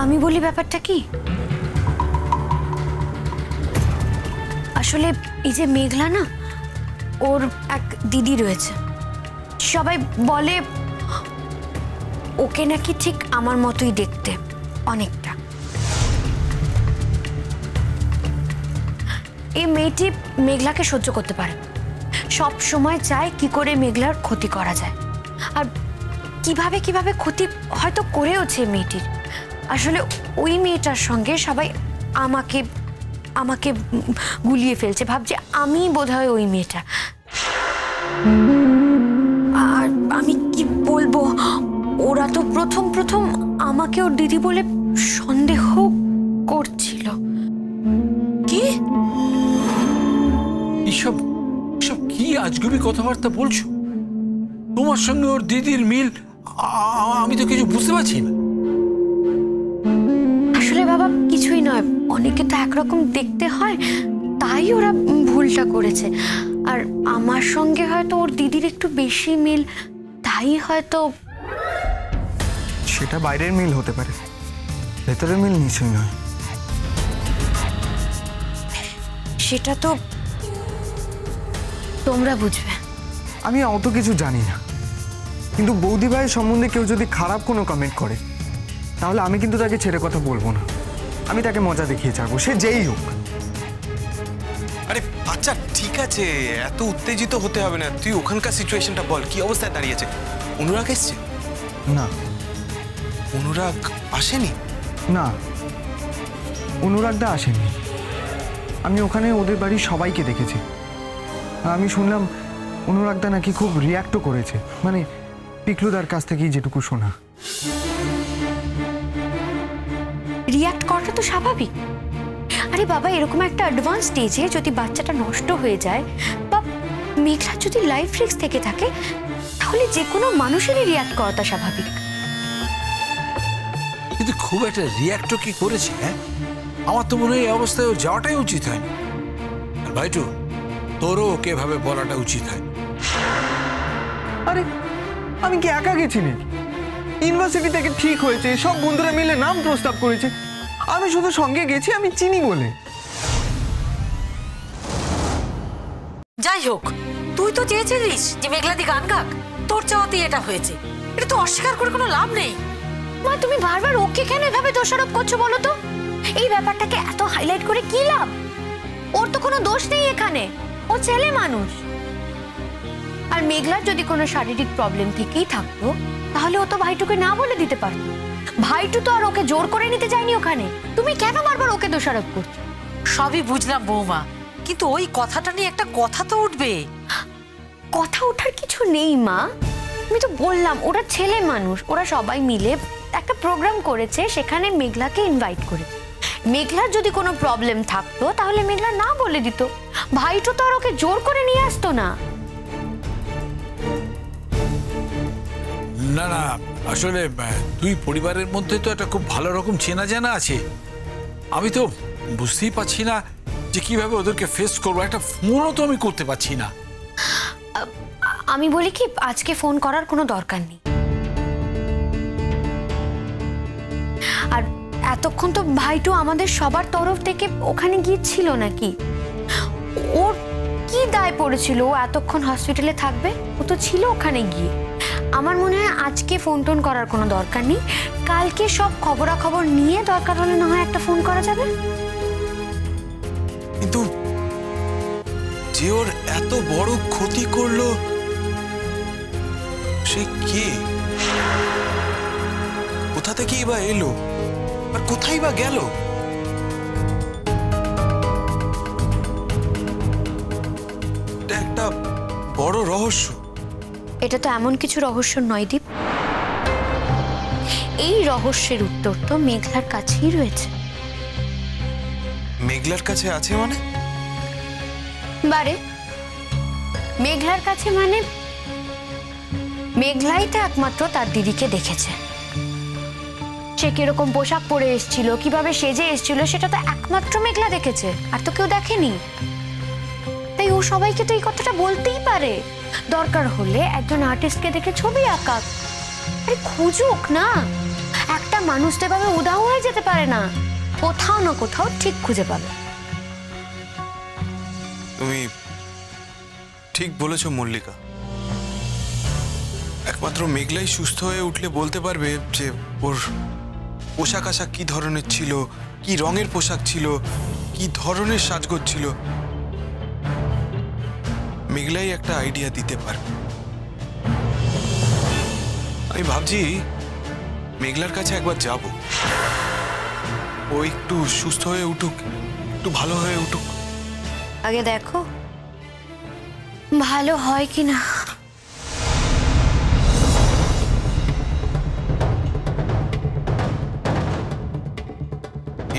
আমি বলি ব্যাপারটা কি, আসলে এই যে মেঘলা না, ওর এক দিদি রয়েছে, সবাই বলে ওকে নাকি ঠিক আমার মতোই দেখতে অনেকটা। এই মেয়েটি মেঘলাকে সহ্য করতে পারে, সব সময় চায় কি করে মেঘলার ক্ষতি করা যায়, আর কিভাবে কিভাবে ক্ষতি হয়তো করেওছে মেয়েটির। আসলে ওই মেয়েটার সঙ্গে সবাই আমাকে আমাকে গুলিয়ে ফেলছে, ভাবছে আমি বোধহয় ওই মেয়েটা। আর আমি কি বলবো, ওরা তো প্রথম প্রথম আমাকে ওর দিদি বলে সন্দেহ করছিল। কি এসব সব কি আজগুবি কথাবার্তা বলছো? তোমার সঙ্গে ওর দিদির মিল আমি তো কিছু বুঝতে পারছি না। আসলে বাবা কিছুই নয়, অনেকে তো একরকম দেখতে হয়, তাই ওরা ভুলটা করেছে। আর আমার সঙ্গে হয়তো ওর দিদির একটু বেশি মিল, তাই হয়তো। সেটা বাইরের মিল হতে পারে, ভেতরের মিল নিশ্চয়ই নয়। সেটা তো তোমরা বুঝবে। আমি অত কিছু জানি না, কিন্তু বৌদি ভাইয়ের সম্বন্ধে কেউ যদি খারাপ কোনো কমেন্ট করে তাহলে আমি কিন্তু তাকে ছেড়ে কথা বলবো না। আমি তাকে মজা দেখিয়ে ছাড়বো, সে যেই হোক। আরে আচ্ছা ঠিক আছে, এত উত্তেজিত হতে হবে না। তুই ওখানকার সিচুয়েশনটা বল, কি অবস্থায় দাঁড়িয়েছে? অনুরাগ এসছে? না। অনুরাগ আসেনি? না, অনুরাগদা আসেননি। আমি ওখানে ওদের বাড়ির সবাইকে দেখেছি। আমি শুনলাম অনুরাগদা নাকি খুব রিয়াক্টও করেছে, মানে পিকলুদার কাছ থেকেই যেটুকু শোনা। রিয়াক্ট করাটা তো স্বাভাবিক। আরে বাবা, এরকম একটা অ্যাডভান্স স্টেজে যদি বাচ্চাটা নষ্ট হয়ে যায় বা মেঘলা যদি লাইফ রিস্ক থেকে থাকে, তাহলে যে কোনো মানুষেরই রিয়াক্ট করাটা স্বাভাবিক। কিন্তু খুব একটা রিয়াক্টও কি করেছে? হ্যাঁ, আমার তো মনে হয় এই অবস্থায় যাওয়াটাই উচিত হয়নি। আর ভাইটু, তোরও ওকে ভাবে বলাটা উচিত হয়। আরে আমি কি একা গেছি নাকি? ইউনিভার্সিটি থেকে ঠিক হয়েছে, সব বন্ধুরা মিলে নাম প্রস্তাব করেছে, আমি শুধু সঙ্গে গেছি আমি চিনি বলে। যাই হোক, তুই তো চেয়েছিলিস যে মেঘলাদি গান গাক, তোর চাওয়াতেই এটা হয়েছে। এটা তো অস্বীকার করে কোনো লাভ নেই। মা, তুমি বারবার ওকে কেন এভাবে দোষারোপ করছো বলো তো? এই ব্যাপারটাকে এত হাইলাইট করে কি লাভ? ওর তো কোনো দোষ নেই এখানে, ও ছেলে মানুষ। আর মেঘলার যদি কোনো শারীরিক প্রবলেম থেকেই থাকতো তাহলে ও তো ভাইটুকে না বলে দিতে পারতো। ভাইটু তো আর ওকে জোর করে নিতে যায়নি ওখানে। তুমি কেন বারবার ওকে দোষারোপ করছো? সবই বুঝলাম বৌমা, কিন্তু ওই কথাটা নিয়ে একটা কথা তো উঠবে। কথা ওঠার কিছু নেই মা, আমি তো বললাম ওরা ছেলে মানুষ। ওরা সবাই মিলে একটা প্রোগ্রাম করেছে, সেখানে মেঘলাকে ইনভাইট করেছে। মেঘলার যদি কোনো প্রবলেম থাকতো তাহলে মেঘলা না বলে দিত, ভাইটু তো আর ওকে জোর করে নিয়ে আসতো না। না না, আসলে দুই পরিবারের মধ্যে তো একটা খুব ভালো রকম চেনা জানা আছে। আমি তো বুঝতেই পারছি না যে কিভাবে ওদেরকে ফেস করবো। একটা ফোনও তো আমি করতে পারছি না। আমি বলি কি, আজকে ফোন করার কোনো দরকার নেই। আর এতক্ষণ তো ভাইটু আমাদের সবার তরফ থেকে ওখানে গিয়েছিল নাকি? ওর কি দায় পড়েছিল ও এতক্ষণ হসপিটালে থাকবে? ও তো ছিল ওখানে গিয়ে। আমার মনে হয় আজকে ফোন টোন করার কোনো দরকার নেই, কালকে সব খবরাখবর নিয়ে দরকার হলে না হয় একটা ফোন করা যাবে। কিন্তু যে ওর এত বড় ক্ষতি করলো সে কে? কোথা থেকেই বা এলো আর কোথায় বা গেল? এটা একটা বড় রহস্য। এটা তো এমন কিছু রহস্য নয় দীপ, এই রহস্যের উত্তর তো মেঘলার কাছেই রয়েছে। মেঘলার কাছে আছে মানে? বারে মেঘলার কাছে মানে মেঘলাই তো একমাত্র তার দিদিকে দেখেছে। সে কিরকম পোশাক পরে এসেছিল, কিভাবে সেজে এসেছিল, সেটা তো একমাত্র মেঘলা দেখেছে, আর তো কেউ দেখেনি। তাই ও সবাইকে তো এই কথাটা বলতেই পারে। দরকার হলে একজন আর্টিস্টকে দেখে ছবি আঁকাক, আরে খুঁজুক না। একটা একটা মানুষ তো এভাবে উধাও হয়ে যেতে পারে না, কোথাও না কোথাও ঠিক খুঁজে পাবে। তুমি ঠিক বলেছো মল্লিকা, একমাত্র মেঘলাই সুস্থ হয়ে উঠলে বলতে পারবে যে ওর পোশাক আশাক কি ধরনের ছিল, কি রঙের পোশাক ছিল, কি ধরনের সাজগোজ ছিল। মেঘলাই একটা আইডিয়া দিতে পারবে। আমি ভাবছি মেঘলার কাছে একবার যাব, ও একটু সুস্থ হয়ে উঠুক, একটু ভালো হয়ে উঠুক। আগে দেখো ভালো হয় কিনা।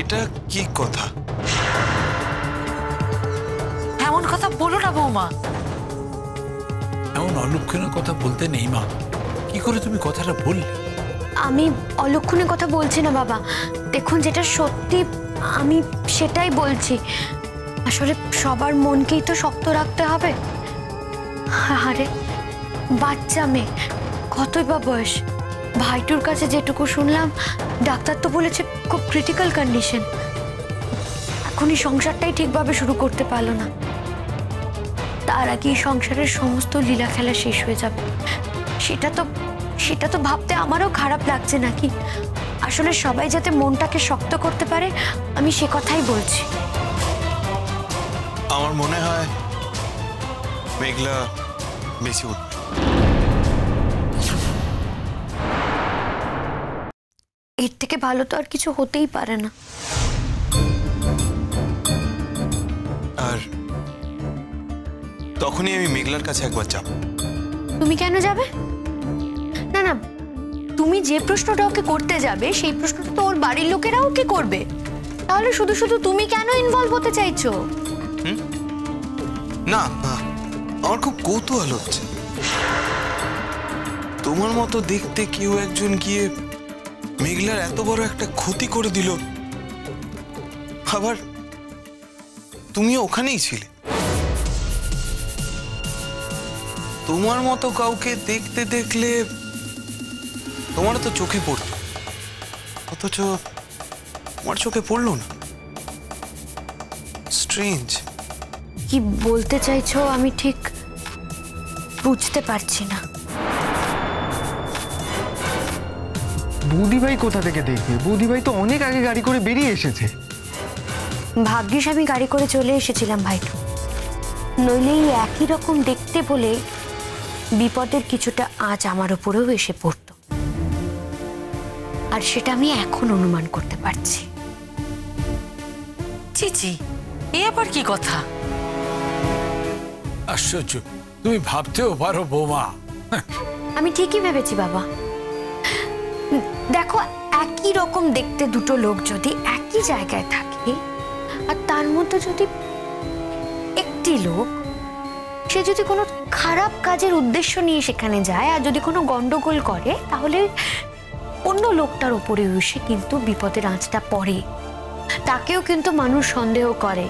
এটা কি কথা? এমন কথা বলো না বৌমা। এমন অলক্ষণের কথা বলতে নেই মা, কি করে তুমি কথাটা বললে? আমি অলক্ষণের কথা বলছি না বাবা, দেখুন যেটা সত্যি আমি সেটাই বলছি। আসলে সবার মনকেই তো শক্ত রাখতে হবে। আরে বাচ্চা মেয়ে, কতই বা বয়স। ভাইটুর কাছে যেটুকু শুনলাম, ডাক্তার তো বলেছে খুব ক্রিটিক্যাল কন্ডিশন। এখনই সংসারটাই ঠিকভাবে শুরু করতে পারলো না, তার আগে সংসারের সমস্ত লীলা খেলা শেষ হয়ে যাবে। সেটা তো ভাবতে আমারও খারাপ লাগছে নাকি। আসলে সবাই যাতে মনটাকে শক্ত করতে পারে, আমি সে কথাই বলছি। আমার মনে হয় মেঘলা বেশি উঠবে। এর থেকে ভালো তো আর কিছু হতেই পারে না। আর তখনই আমি মেঘলার কাছে একবার যাব। তুমি কেন যাবে? না না, তুমি যে প্রশ্নটা ওকে করতে যাবে সেই প্রশ্নটা তো ওর বাড়ির লোকেরাও ওকে করবে। তাহলে শুধু শুধু তুমি কেন ইনভলভ হতে চাইছো? না না, আমার খুব কৌতূহল হচ্ছে। তোমার মতো দেখতে কেউ একজন গিয়ে মেঘলার এত বড় একটা ক্ষতি করে দিল, আবার তুমিও ওখানেই ছিলে। তোমার মতো কাউকে দেখতে দেখলে তোমারও তো চোখে পড়ত, অথচ তোমার চোখে পড়লো না। স্ট্রেঞ্জ। কি বলতে চাইছো আমি ঠিক বুঝতে পারছি না। বৌদিভাই কোথা থেকে দেখবে? বৌদিভাই তো অনেক আগে গাড়ি করে বেরিয়ে এসেছে। ভাগ্যিস আমি গাড়ি করে চলে এসেছিলাম ভাইটু, নইলে এই একই রকম দেখতে বলে বিপদের কিছুটা আজ আমার উপরেও এসে পড়তো, আর সেটা আমি এখন অনুমান করতে পারছি। চিচি, এ আবার কি কথা? আশ্চর্য, তুমি ভাবতেও পারো বৌমা। আমি ঠিকই ভেবেছি বাবা। দেখো, একই রকম দেখতে দুটো লোক যদি একই জায়গায় থাকে, আর তার মধ্যে যদি একটি লোক সে যদি কোনো খারাপ কাজের উদ্দেশ্য নিয়ে সেখানে যায় আর যদি কোনো গন্ডগোল করে, তাহলে অন্য লোকটার উপরে এসে কিন্তু বিপদের আঁচটা পড়ে, তাকেও কিন্তু মানুষ সন্দেহ করে।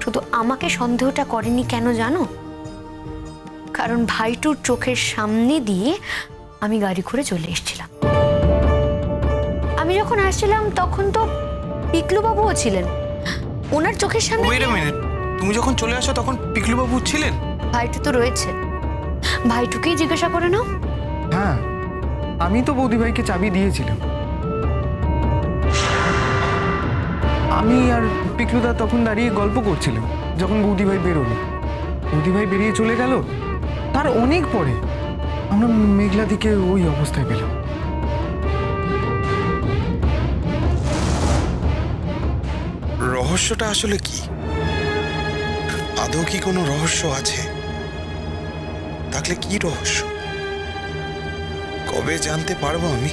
শুধু আমাকে সন্দেহটা করেনি কেন জানো? কারণ ভাইটুর চোখের সামনে দিয়ে আমি গাড়ি করে চলে এসেছিলাম। আমি যখন আসছিলাম তখন তো পিকলু বাবুও ছিলেন, ওনার চোখের সামনে। ওয়েট আ মিনিট, তুমি যখন চলে আসো তখন পিকলু বাবু ছিলেন? ভাইটু তো রয়েছে, ভাইটুকেই জিজ্ঞাসা করে নাও। হ্যাঁ, আমি তো বৌদিভাইকে চাবি দিয়েছিলাম। আমি আর পিকলুদা তখন দাঁড়িয়ে গল্প করছিলাম যখন বৌদিভাই বেরোলো। বৌদিভাই বেরিয়ে চলে গেল, তার অনেক পরে আমরা মেঘলা দিকে ওই অবস্থায় পেলাম। রহস্যটা আসলে কি? আদৌ কি কোনো রহস্য আছে? থাকলে কি রহস্য? কবে জানতে পারবো আমি?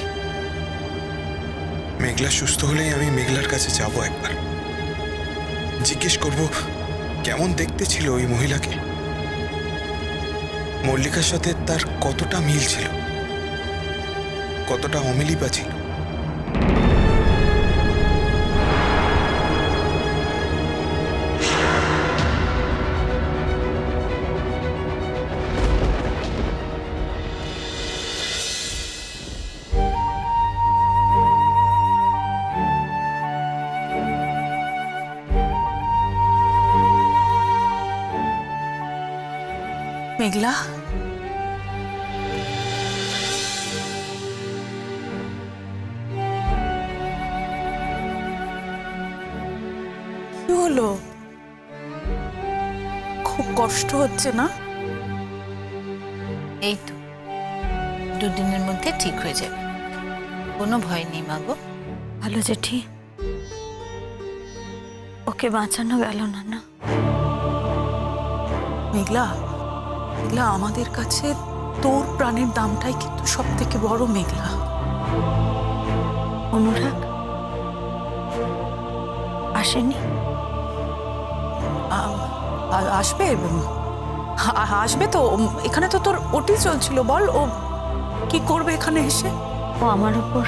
মেঘলা সুস্থ হলেই আমি মেঘলার কাছে যাব, একবার জিজ্ঞেস করব কেমন দেখতে ছিল ওই মহিলাকে, মল্লিকার সাথে তার কতটা মিল ছিল, কতটা অমিলই বা ছিল। মেঘলা, কি হলো? খুব কষ্ট হচ্ছে না? এই তো দুদিনের মধ্যে ঠিক হয়ে যাবে, কোনো ভয় নেই মা গো। ভালো জেঠি, ওকে বাঁচানো গেল না। না মেঘলা, মেঘলা, আমাদের কাছে তোর প্রাণের দামটাই কিন্তু সব থেকে বড়। মেঘলা, অনুরাগ আসেনি? আসবে, আসবে তো। এখানে তো তোর ওটি চলছিল, বল ও কি করবে এখানে এসে? ও আমার উপর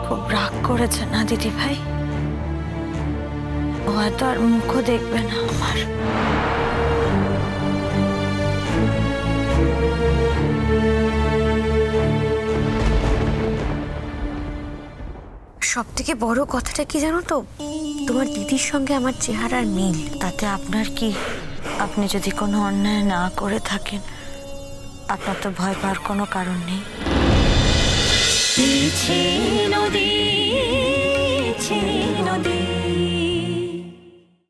খুব রাগ করেছে না দিদি ভাই? ও হয়তো আর মুখও দেখবে না আমার। সব থেকে বড় কথাটা কি জানো তো, তোমার দিদির সঙ্গে আমার চেহারার মিল। তাতে আপনার কি? আপনি যদি কোনো অন্যায় না করে থাকেন, আপনার তো ভয় পাওয়ার কোনো কারণ নেই। নদী